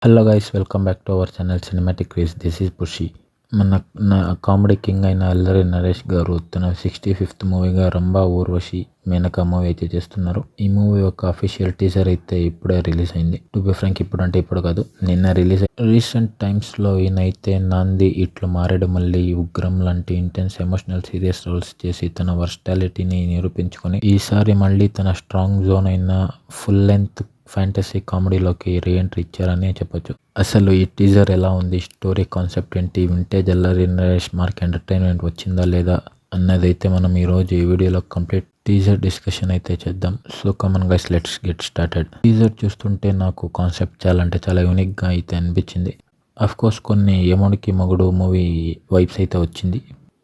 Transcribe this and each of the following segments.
Hello guys, welcome back to our channel cinematic craze. This is Pushi. నా comedy king అయిన అల్లరి నరేష్ గారు తన 65th మూవీగా Rambha Urvashi Menaka movie అయితే చేస్తున్నారు. ఈ మూవీ ఒక అఫీషియల్ టీజర్ అయితే ఇప్పుడే రిలీజ్ అయింది. టు బి ఫ్రాంక్, ఇప్పుడు అంటే ఇప్పుడు కాదు, నిన్న రిలీజ్. రీసెంట్ టైమ్స్లో ఈయనైతే నాంది, ఇట్లు మారేడు మళ్ళీ, ఉగ్రం లాంటి ఇంటెన్స్ ఎమోషనల్ సీరియస్ రోల్స్ చేసి తన వర్స్టాలిటీని నిరూపించుకొని ఈసారి మళ్ళీ తన స్ట్రాంగ్ జోన్ అయిన ఫుల్ లెంత్ ఫ్యాంటసీ కామెడీలోకి రీఎంట్రీ ఇచ్చారని చెప్పొచ్చు. అసలు ఈ టీజర్ ఎలా ఉంది, స్టోరీ కాన్సెప్ట్ ఏంటి, vintage Allari Naresh mark entertainment వచ్చిందా లేదా అన్నదైతే మనం ఈరోజు ఈ వీడియోలో కంప్లీట్ టీజర్ డిస్కషన్ అయితే చేద్దాం. So come on guys, let's get started. Teaser చూస్తుంటే నాకు కాన్సెప్ట్ చాలా అంటే చాలా యూనిక్గా అయితే అనిపించింది. అఫ్ కోర్స్ కొన్ని యముడికి మొగుడు మూవీ వైబ్స్ అయితే వచ్చింది.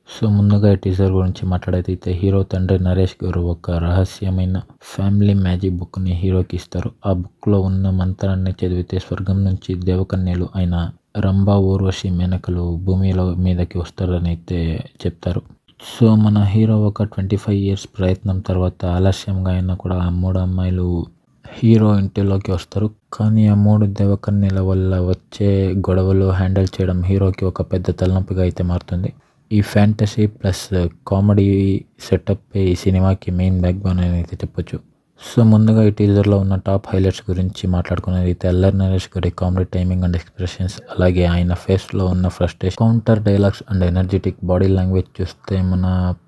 సో ముందుగా ఈ టీజర్ గురించి మాట్లాడైతే హీరో తండ్రి నరేష్ గారు ఒక రహస్యమైన ఫ్యామిలీ మ్యాజిక్ బుక్ని హీరోకి ఇస్తారు. ఆ బుక్లో ఉన్న మంత్రాన్ని చదివితే స్వర్గం నుంచి దేవకన్యలు అయిన రంభా ఊర్వశి మేనకలు భూమిలో మీదకి వస్తారని అయితే చెప్తారు. సో మన హీరో ఒక 25 years ప్రయత్నం తర్వాత ఆలస్యంగా అయినా కూడా ఆ 3 అమ్మాయిలు హీరో ఇంటిలోకి వస్తారు. కానీ ఆ 3 దేవకన్యల వల్ల వచ్చే గొడవలు హ్యాండిల్ చేయడం హీరోకి ఒక పెద్ద తలనొప్పిగా అయితే మారుతుంది. ఈ ఫ్యాంటసీ ప్లస్ కామెడీ సెటప్ ఈ సినిమాకి మెయిన్ బ్యాక్ బోన్ అని అయితే చెప్పొచ్చు. సో ముందుగా ఈ టీజర్లో ఉన్న టాప్ హైలైట్స్ గురించి మాట్లాడుకునేది అయితే అల్లరి నరేష్ గారి కామెడీ టైమింగ్ అండ్ ఎక్స్ప్రెషన్స్, అలాగే ఆయన ఫేస్లో ఉన్న frustration, counter dialogues and energetic body language చూస్తే మన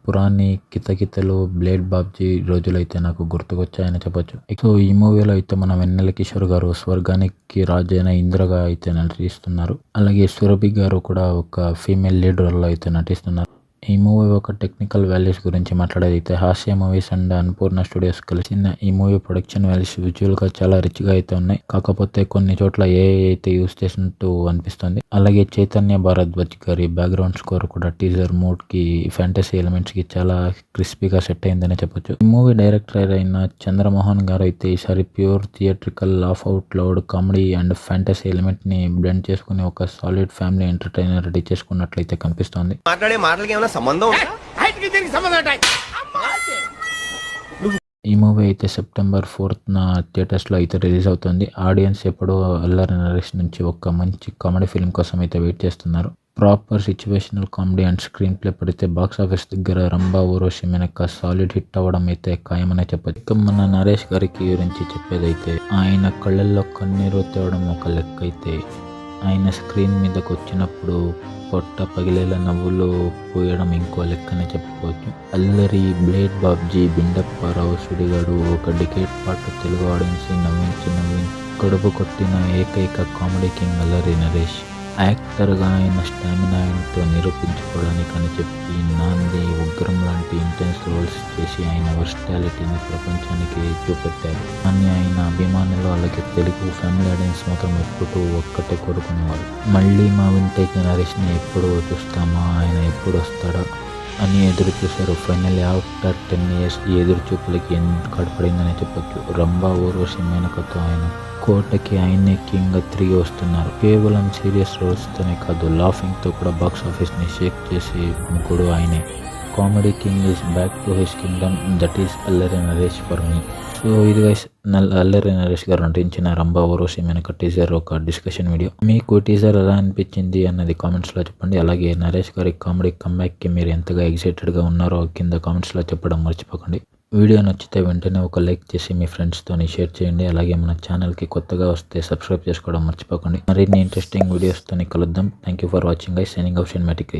పురాణి కితకితలు, బ్లేడ్ బాబ్జీ రోజులైతే నాకు గుర్తుకొచ్చాయని చెప్పొచ్చు. సో ఈ మూవీలో అయితే మన వెన్నెల కిషోర్ గారు స్వర్గానికి రాజైన ఇంద్రగా అయితే నటిస్తున్నారు. అలాగే సురభి గారు కూడా ఒక ఫీమేల్ లీడ్ రోల్లో అయితే నటిస్తున్నారు. ఈ మూవీ ఒక టెక్నికల్ వాల్యూస్ గురించి మాట్లాడేదైతే హాస్య మూవీస్ అండ్ అన్నపూర్ణ స్టూడియోస్ కలిసిన ఈ మూవీ ప్రొడక్షన్ వాల్యూస్ విజువల్గా చాలా రిచ్గా అయితే ఉన్నాయి. కాకపోతే కొన్ని చోట్ల ఏఐ అయితే యూస్ చేసినట్టు అనిపిస్తుంది. అలాగే చైతన్య భారద్వాజ్ గారి బ్యాక్గ్రౌండ్ స్కోర్ కూడా టీజర్ మూడ్కి, ఫ్యాంటసీ ఎలిమెంట్స్కి చాలా క్రిస్పీగా సెట్ అయిందని చెప్పొచ్చు. ఈ మూవీ డైరెక్టర్ అయిన చంద్రమోహన్ గారు అయితే ఈసారి pure theatrical laugh out loud comedy and fantasy ఎలిమెంట్ని బ్లెండ్ చేసుకుని ఒక సాలిడ్ ఫ్యామిలీ ఎంటర్టైనర్ రెడీ చేసుకున్నట్లయితే కనిపిస్తోంది. ఈ మూవీ అయితే September 4th థియేటర్స్లో అయితే రిలీజ్ అవుతుంది. ఆడియన్స్ ఎప్పుడూ అల్లరి నరేష్ నుంచి ఒక మంచి కామెడీ ఫిల్మ్ కోసం అయితే వెయిట్ చేస్తున్నారు. Proper situational comedy and screen play పడితే బాక్స్ ఆఫీస్ దగ్గర రంభా ఊర్వశి మేనక సాలిడ్ హిట్ అవ్వడం అయితే ఖాయమనే చెప్పొచ్చు. ఇక మన నరేష్ గారికి గురించి చెప్పేదైతే ఆయన కళ్ళల్లో కన్నీరు తేవడం ఒక లెక్క అయితే, ఆయన స్క్రీన్ మీదకి వచ్చినప్పుడు పొట్ట పగిలేలా నవ్వులు పోయడం ఇంకో లెక్కనే చెప్పుకోవచ్చు. అల్లరి, బ్లేడ్ బాబ్జీ, బిండప్పారావు, సుడిగాడు ఒక డికేట్ పాటు తెలుగు ఆడియన్స్ నవ్వించి కడుపు కొట్టిన ఏకైక కామెడీ కింగ్ అల్లరి నరేష్. యాక్టర్గా ఆయన స్టామినాతో నిరూపించుకోవడానికి అని చెప్పి నాంది, ఉగ్రం లాంటి ఇంటెన్స్ రోల్స్ చేసి ఆయన వర్స్టాలిటీని ప్రపంచానికి చూపెట్టారు. కానీ ఆయన అభిమానులు అలాగే తెలుగు ఫ్యామిలీ ఆడియన్స్ మాత్రం ఎప్పుడు ఒక్కటే కోరుకునేవారు, మళ్ళీ మా వింటేజ్ నరేష్ని ఎప్పుడు చూస్తామా, ఆయన ఎప్పుడు వస్తాడా అని ఎదురు చూశారు. ఫైనల్లీ ఆఫ్టర్ 10 years ఈ ఎదురు చూపులకి కడపడిందని చెప్పొచ్చు. రంభా ఊర్వశి మేనకతో ఆయన కోటకి ఆయనే కింగ్గా తిరిగి వస్తున్నారు. కేవలం సీరియస్ రోల్స్తోనే కాదు, లాఫింగ్తో కూడా బాక్స్ ఆఫీస్ని షేక్ చేసి ముగ్గుడు ఆయనే. Comedy king is back to his Kingdom, that is Allari Naresh for me. So ఇది గైస్ అల్లరి నరేష్ గారు నటించిన రంభా ఊర్వశి మేనక టీజర్ ఒక డిస్కషన్ వీడియో. మీకు టీజర్ ఎలా అనిపించింది అన్నది కామెంట్స్లో చెప్పండి. అలాగే నరేష్ గారి కామెడీ కమ్బ్యాక్కి మీరు ఎంతగా ఎక్సైటెడ్గా ఉన్నారో కింద కామెంట్స్లో చెప్పడం మర్చిపోకండి. వీడియో నచ్చితే వెంటనే ఒక లైక్ చేసి మీ ఫ్రెండ్స్తో షేర్ చేయండి. అలాగే మన ఛానల్కి కొత్తగా వస్తే సబ్స్క్రైబ్ చేసుకోవడం మర్చిపోకండి. మరిన్ని ఇంట్రెస్టింగ్ వీడియోస్తో కలుద్దాం. Thank you for watching guys. Signing off cinematic craze.